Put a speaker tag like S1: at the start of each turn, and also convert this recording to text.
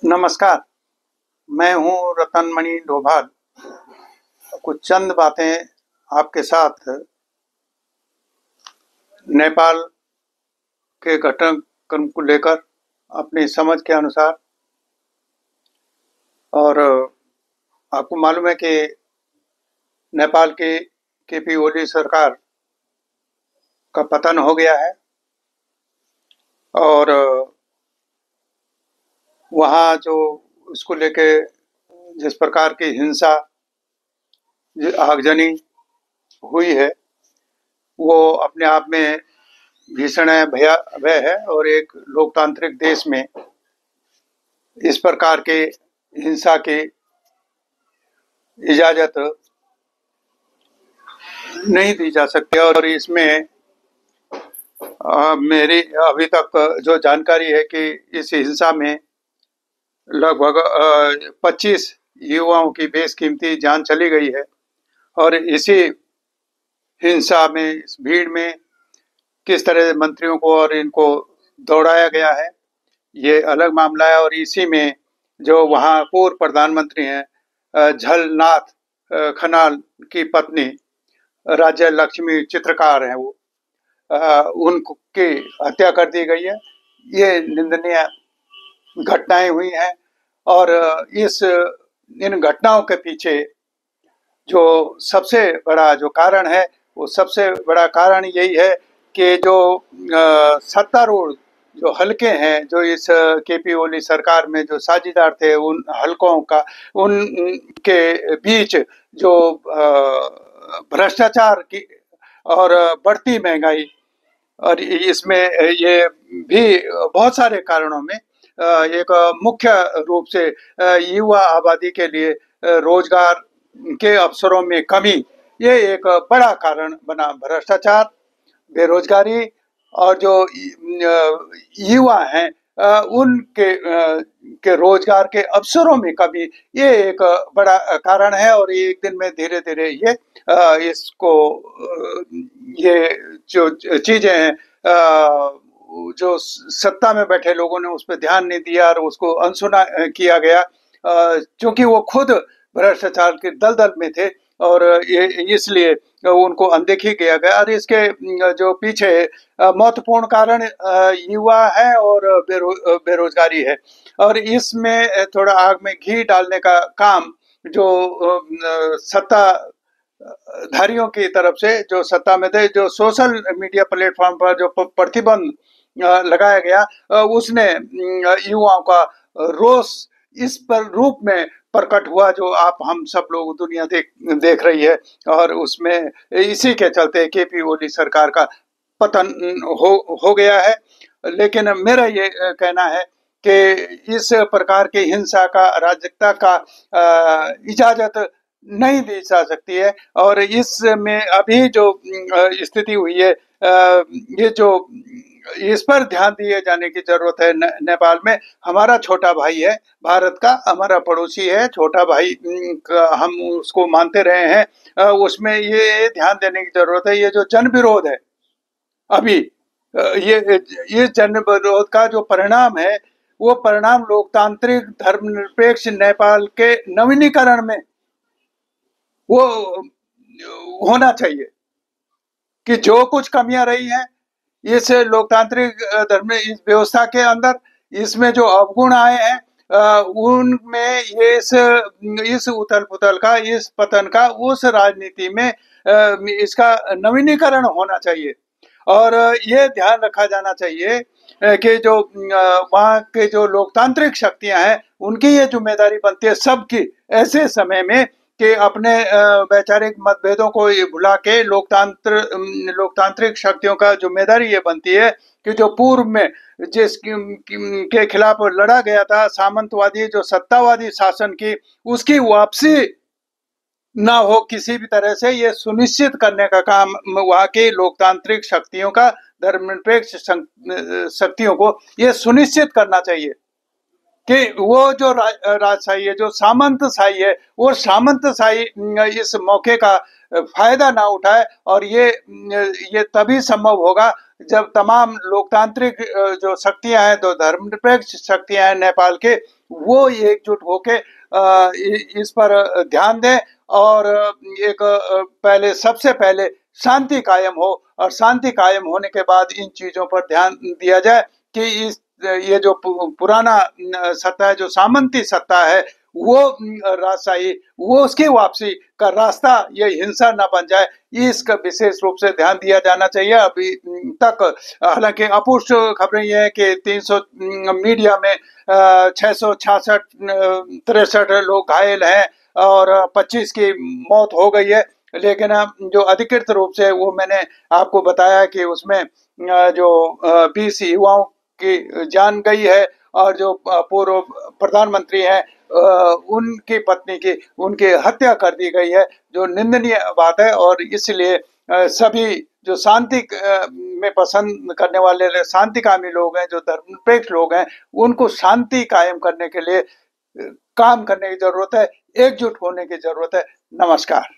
S1: नमस्कार। मैं हूँ रतनमणि डोभाल। कुछ चंद बातें आपके साथ नेपाल के घटनाक्रम को लेकर अपनी समझ के अनुसार। और आपको मालूम है कि नेपाल की केपी ओली सरकार का पतन हो गया है और वहाँ जो उसको लेके जिस प्रकार की हिंसा, आगजनी हुई है, वो अपने आप में भीषण भय है। और एक लोकतांत्रिक देश में इस प्रकार के हिंसा की इजाजत नहीं दी जा सकती। और इसमें मेरी अभी तक जो जानकारी है कि इस हिंसा में लगभग 25 युवाओं की बेशकीमती जान चली गई है। और इसी हिंसा में, इस भीड़ में किस तरह मंत्रियों को और इनको दौड़ाया गया है, ये अलग मामला है। और इसी में जो वहाँ पूर्व प्रधानमंत्री हैं झलनाथ खनाल की पत्नी राज्य लक्ष्मी चित्रकार हैं, वो उनकी हत्या कर दी गई है। ये निंदनीय घटनाएं हुई हैं। और इन घटनाओं के पीछे जो सबसे बड़ा जो कारण है, वो सबसे बड़ा कारण यही है कि जो सत्तारूढ़ जो हलके हैं, जो इस केपी ओली सरकार में जो साझीदार थे, उन हलकों का, उनके बीच जो भ्रष्टाचार की और बढ़ती महंगाई, और इसमें ये भी बहुत सारे कारणों में एक मुख्य रूप से युवा आबादी के लिए रोजगार के अवसरों में कमी, ये एक बड़ा कारण बना। भ्रष्टाचार, बेरोजगारी और जो युवा हैं उनके के रोजगार के अवसरों में कमी, ये एक बड़ा कारण है। और एक दिन में धीरे धीरे ये इसको ये जो चीजें हैं, जो सत्ता में बैठे लोगों ने उस पर ध्यान नहीं दिया और उसको अनसुना किया गया, क्योंकि वो खुद भ्रष्टाचार के दलदल में थे और ये इसलिए उनको अनदेखी किया गया। और इसके जो पीछे महत्वपूर्ण कारण युवा है और बेरोजगारी है। और इसमें थोड़ा आग में घी डालने का काम जो सत्ता धारियों की तरफ से, जो सत्ता में थे, जो सोशल मीडिया प्लेटफॉर्म पर जो प्रतिबंध लगाया गया, उसने युवाओं का रोष इस पर रूप में प्रकट हुआ जो आप हम सब लोग दुनिया देख रही है। और उसमें इसी के चलते केपी ओली सरकार का पतन हो गया है। लेकिन मेरा ये कहना है कि इस प्रकार की हिंसा का, अराजकता का इजाजत नहीं दी जा सकती है। और इसमें अभी जो स्थिति हुई है, ये जो इस पर ध्यान दिए जाने की जरूरत है। नेपाल में हमारा छोटा भाई है, भारत का हमारा पड़ोसी है, छोटा भाई हम उसको मानते रहे हैं। उसमें ये ध्यान देने की जरूरत है, ये जो जन विरोध है अभी, ये जन विरोध का जो परिणाम है, वो परिणाम लोकतांत्रिक धर्मनिरपेक्ष नेपाल के नवीनीकरण में वो होना चाहिए। कि जो कुछ कमियां रही हैं इस लोकतांत्रिक धर्म इस व्यवस्था के अंदर, इसमें जो अवगुण आए हैं, उनमें ये इस उथल पुथल का, इस पतन का, उस राजनीति में इसका नवीनीकरण होना चाहिए। और ये ध्यान रखा जाना चाहिए कि जो वहाँ के जो लोकतांत्रिक शक्तियां हैं, उनकी ये जिम्मेदारी बनती है सबकी, ऐसे समय में, कि अपने वैचारिक मतभेदों को ये भुला के लोकतांत्रिक शक्तियों का जिम्मेदारी ये बनती है कि जो पूर्व में जिस के खिलाफ लड़ा गया था, सामंतवादी जो सत्तावादी शासन की, उसकी वापसी ना हो किसी भी तरह से, ये सुनिश्चित करने का काम वहाँ की लोकतांत्रिक शक्तियों का, धर्मनिरपेक्ष शक्तियों को ये सुनिश्चित करना चाहिए कि वो जो राजशाही है, जो सामंतशाही है, वो सामंतशाही इस मौके का फायदा ना उठाए। और ये तभी संभव होगा जब तमाम लोकतांत्रिक जो शक्तियां हैं, जो धर्मनिरपेक्ष शक्तियां हैं नेपाल के, वो एकजुट होके इस पर ध्यान दें और एक पहले सबसे पहले शांति कायम हो, और शांति कायम होने के बाद इन चीजों पर ध्यान दिया जाए कि इस ये जो पुराना सत्ता है, जो सामंती सत्ता है, वो राजशाही, वो उसकी वापसी का रास्ता ये हिंसा न बन जाए, इसका विशेष रूप से ध्यान दिया जाना चाहिए। अभी तक हालांकि अपुष्ट खबरें ये है कि 300 मीडिया में 666 63 लोग घायल हैं और 25 की मौत हो गई है, लेकिन जो अधिकृत रूप से वो मैंने आपको बताया कि उसमें जो 20 युवाओं की जान गई है, और जो पूर्व प्रधानमंत्री हैं उनकी पत्नी की उनकी हत्या कर दी गई है, जो निंदनीय बात है। और इसलिए सभी जो शांति में पसंद करने वाले शांतिकामी लोग हैं, जो धर्मनिरपेक्ष लोग हैं, उनको शांति कायम करने के लिए काम करने की जरूरत है, एकजुट होने की जरूरत है। नमस्कार।